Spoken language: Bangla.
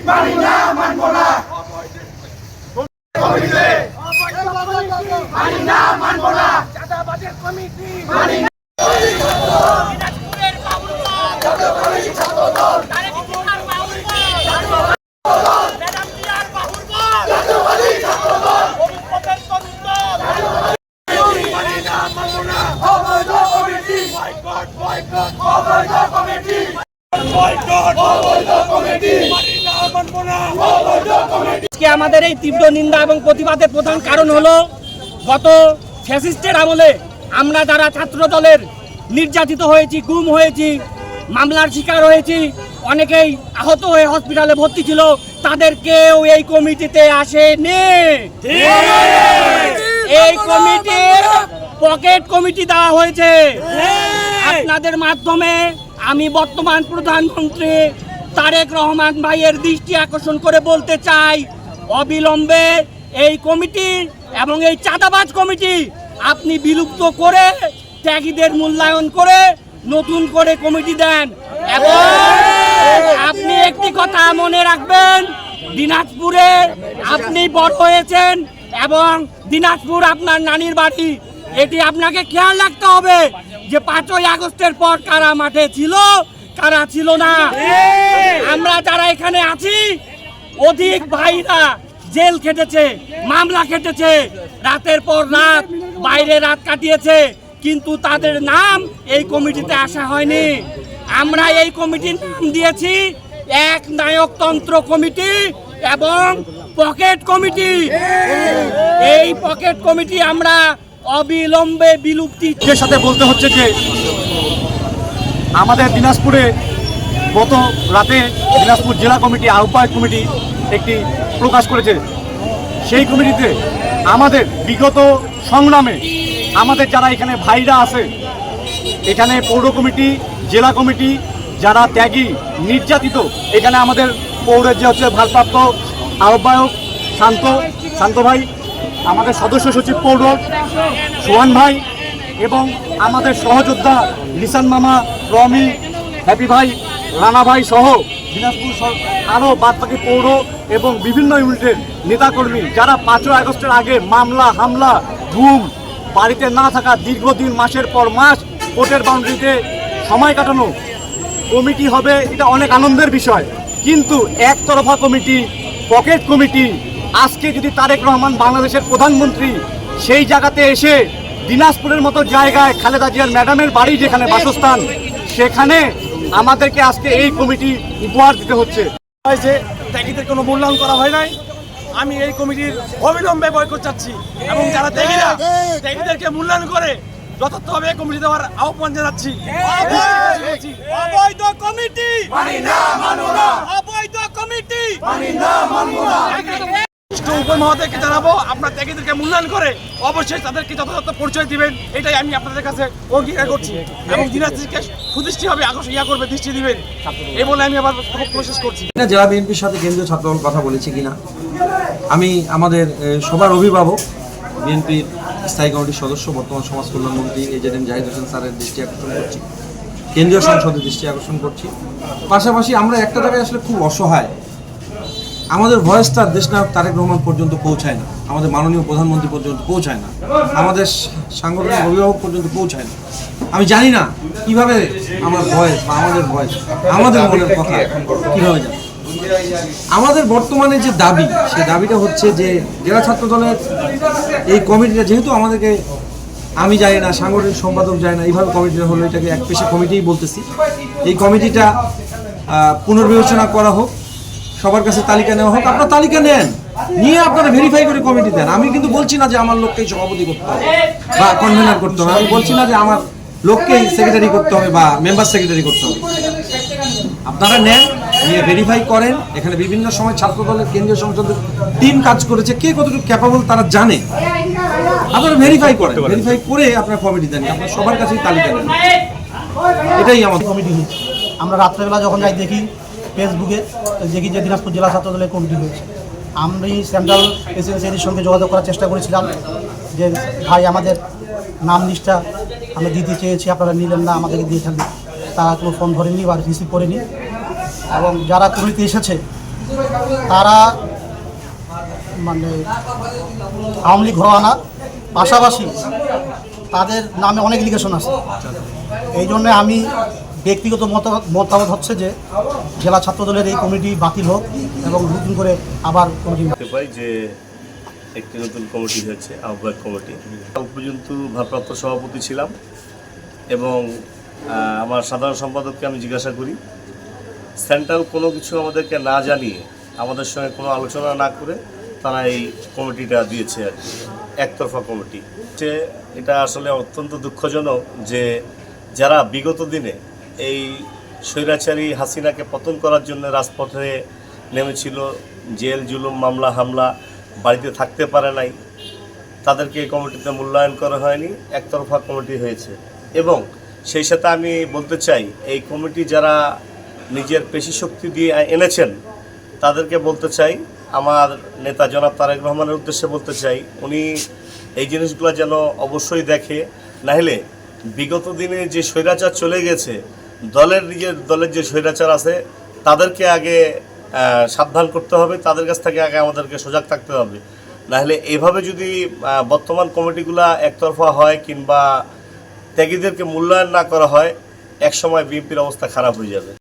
মানি না মানবো না কমিটি মানি না মানবো না চাঁদাবাজের কমিটি মানি না দিনাজপুরের বাবুরবাগ যত কমিটি ছাত্র দল তারেক রহমান বাবুরবাগ ম্যাডাম জিয়ার বাবুরবাগ চাঁদাবাজী ছাত্র দল অভিজ্ঞতার তরুণ দল মানি না মানবো না অবৈধ কমিটি বয়কট বয়কট অবৈধ কমিটি আজকে আমাদের এই তীব্র নিন্দা এবং প্রতিবাদের প্রধান কারণ হলো গত ফ্যাসিস্টের আমলে আমরা যারা ছাত্র দলের নির্যাতিত হয়েছি, গুম হয়েছি, মামলার শিকার হয়েছি, অনেকেই আহত হয়ে হসপিটালে ভর্তি ছিল, তাদের কেউ এই কমিটিতে আসেনি। এই কমিটি পকেট কমিটি দেওয়া হয়েছে। আপনাদের মাধ্যমে আমি বর্তমান প্রধানমন্ত্রী তারেক রহমান ভাইয়ের দৃষ্টি আকর্ষণ করে বলতে চাই, অবিলম্বে এই কমিটি এবং এই চাঁদাবাজ কমিটি আপনি বিলুপ্ত করে ত্যাগীদের মূল্যায়ন করে নতুন করে কমিটি দেন। এবং আপনি একটি কথা মনে রাখবেন, দিনাজপুরে আপনি বড় হয়েছেন এবং দিনাজপুর আপনার নানির বাড়ি। এটি আপনাকে খেয়াল রাখতে হবে যে 5ই আগস্টের পর কারা মাঠে ছিল, কারা ছিল না। আমরা যারা এখানে আছি অধিক ভাইরা জেল খেটেছে, মামলা খেটেছে, রাতের পর রাত বাইরে রাত কাটিয়েছে, কিন্তু তাদের নাম এই কমিটিতে আসা হয়নি। আমরা এই কমিটির নাম দিয়েছি এক নায়কতন্ত্র কমিটি এবং পকেট কমিটি। এই পকেট কমিটি আমরা অবিলম্বে বিলুপ্তির সাথে বলতে হচ্ছে যে আমাদের দিনাজপুরে গত রাতে দিনাজপুর জেলা কমিটি আহ্বায়ক কমিটি একটি প্রকাশ করেছে। সেই কমিটিতে আমাদের বিগত সংগ্রামে আমাদের যারা এখানে ভাইরা আছে, এখানে পৌর কমিটি, জেলা কমিটি, যারা ত্যাগী নির্যাতিত, এখানে আমাদের পৌরের যে হচ্ছে ভারপ্রাপ্ত আহ্বায়ক শান্ত ভাই, আমাদের সদস্য সচিব পৌর সোহান ভাই এবং আমাদের সহযোদ্ধা লিসান মামা, রমি, হ্যাপি ভাই, রানা ভাই সহ দিনাজপুর আরও বাদবাকি পৌর এবং বিভিন্ন ইউনিটের নেতাকর্মী যারা 5ই আগস্টের আগে মামলা, হামলা, গুম, বাড়িতে না থাকা, দীর্ঘদিন মাসের পর মাস কোর্টের বাউন্ডারিতে সময় কাটানো কমিটি হবে, এটা অনেক আনন্দের বিষয়। কিন্তু একতরফা কমিটি, পকেট কমিটি, আজকে যদি তারেক রহমান বাংলাদেশের প্রধানমন্ত্রী সেই জায়গাতে এসে দিনাজপুরের মতো জায়গায় খালেদা জিয়ার ম্যাডামের বাড়ি যেখানে বাসস্থান, সেখানে আমাদেরকে আজকে এই কমিটি উপহার দিতে হচ্ছে। ত্যাগীদের কোনো মূল্যায়ন করা হয় নাই। আমি এই কমিটির অবিলম্বে বয়কট চাচ্ছি এবং যারা ত্যাগীদেরকে মূল্যায়ন করে যথাযথভাবে কমিটি দেওয়ার আহ্বান জানাচ্ছি। অবৈধ কমিটি মানি না মানবো না অবৈধ কমিটি মানি না মানবো না উপমহাদেরকে জানাবো, আপনার ত্যাগীদেরকে মূল্যায়ন করে অবশ্যই তাদেরকে যথাযথ পরিচয় দিবেন। এটাই আমি আপনাদের কাছে অঙ্গীকার করছি এবং দিনাজপুরকে সুদৃষ্টি হবে করবে, দৃষ্টি দিবেন, এই বলে আমি আবার প্রশেষ করছি। জেলা বিএনপির সাথে কেন্দ্রীয় ছাত্রদল কথা বলেছি কিনা, আমি আমাদের সবার অভিভাবক বিএনপির স্থায়ী কমিটির সদস্য বর্তমান সমাজ কল্যাণ মন্ত্রী এজেডএম জাহিদ হোসেন স্যারের দৃষ্টি আকর্ষণ করছি, কেন্দ্রীয় সংসদের দৃষ্টি আকর্ষণ করছি। পাশাপাশি আমরা একটা জায়গায় আসলে খুব অসহায়, আমাদের ভয়েসটা দেশনায়ক তারেক রহমান পর্যন্ত পৌঁছায় না, আমাদের মাননীয় প্রধানমন্ত্রী পর্যন্ত পৌঁছায় না, আমাদের সাংগঠনিক অভিভাবক পর্যন্ত পৌঁছায় না। আমি জানি না কিভাবে আমার ভয়েস বা আমাদের ভয়েস, আমাদের মনের কথা কীভাবে জানি। আমাদের বর্তমানে যে দাবি, সেই দাবিটা হচ্ছে যে জেলা ছাত্র দলের এই কমিটিটা, যেহেতু আমাদেরকে আমি জানি না, সাংগঠনিক সম্পাদক যায় না, এইভাবে কমিটিটা হলো, এটাকে এক পেশা কমিটিই বলতেছি। এই কমিটিটা পুনর্বিবেচনা করা হোক, সবার কাছে তালিকা নেওয়া হোক। আপনারা তালিকা নেন, নিয়ে আপনারা ভেরিফাই করে কমিটি দেন। আমি কিন্তু বলছি না যে আমার লোককেই সভাপতি করতে হবে বা কনভেনার করতে হবে, আমি বলছি না যে আমার লোককেই সেক্রেটারি করতে হবে বা মেম্বার সেক্রেটারি করতে হবে। আপনারা নেন, নিয়ে ভেরিফাই করেন। এখানে বিভিন্ন সময় ছাত্র দলের কেন্দ্রীয় সংসদের টিম কাজ করেছে, কে কতটুকু ক্যাপাবল তারা জানে। আপনারা ভেরিফাই করেন, ভেরিফাই করে আপনারা কমিটি দেন, আপনারা সবার কাছেই তালিকা নেন। এটাই আমাদের কমিটি হয়েছে। আমরা রাত্রেবেলা যখন যাই দেখি ফেসবুকে দেখি যে দিনাজপুর জেলা ছাত্র দলের কমিটি হয়েছে। আমি সেন্ট্রাল প্রেসিডেন্সির সঙ্গে যোগাযোগ করার চেষ্টা করেছিলাম যে ভাই আমাদের নাম লিস্টটা আমরা দিতে চেয়েছি, আপনারা নিলেন না, আমাদেরকে দিয়ে থাকবে। তারা কোনো ফোন ধরেনি বা রিসিভ করেনি। এবং যারা কমিটিতে এসেছে তারা মানে আওয়ামী লীগ ঘরানা, পাশাপাশি তাদের নামে অনেক লিগেশন আছে। এই জন্য আমি ব্যক্তিগত মতামত হচ্ছে যে জেলা ছাত্রদলের এই কমিটি বাতিল হোক এবং নতুন করে আবার কমিটি। দেখতে পাই যে একটি নতুন কমিটি হয়েছে, আহ্বায়ক কমিটি। পর্যন্ত ভারপ্রাপ্ত সভাপতি ছিলাম এবং আমার সাধারণ সম্পাদককে আমি জিজ্ঞাসা করি, সেন্ট্রাল কোনো কিছু আমাদেরকে না জানিয়ে, আমাদের সঙ্গে কোনো আলোচনা না করে তারা এই কমিটিটা দিয়েছে আর কি, একতরফা কমিটি। এটা আসলে অত্যন্ত দুঃখজনক যে যারা বিগত দিনে এই স্বৈরাচারী হাসিনাকে পতন করার জন্য রাজপথে নেমেছিল, জেল জুলুম মামলা হামলা, বাড়িতে থাকতে পারে নাই, তাদেরকে এই কমিটিতে মূল্যায়ন করা হয়নি, একতরফা কমিটি হয়েছে। এবং সেই সাথে আমি বলতে চাই, এই কমিটি যারা নিজের পেশি শক্তি দিয়ে এনেছেন তাদেরকে বলতে চাই, আমার নেতা জনাব তারেক রহমানের উদ্দেশ্যে বলতে চাই, উনি এই জিনিসগুলো যেন অবশ্যই দেখে। নাহলে বিগত দিনে যে স্বৈরাচার চলে গেছে, নিজের দলের যে স্বৈরাচার আছে তাদেরকে আগে সাবধান করতে হবে, তাদের কাছ থেকে আগে আমাদেরকে সজাগ থাকতে হবে। নাহলে এইভাবে যদি বর্তমান কমিটিগুলা একতরফা হয় কিংবা ত্যাগীদেরকে মূল্যায়ন না করা হয়, একসময় বিএনপির অবস্থা খারাপ হয়ে যাবে।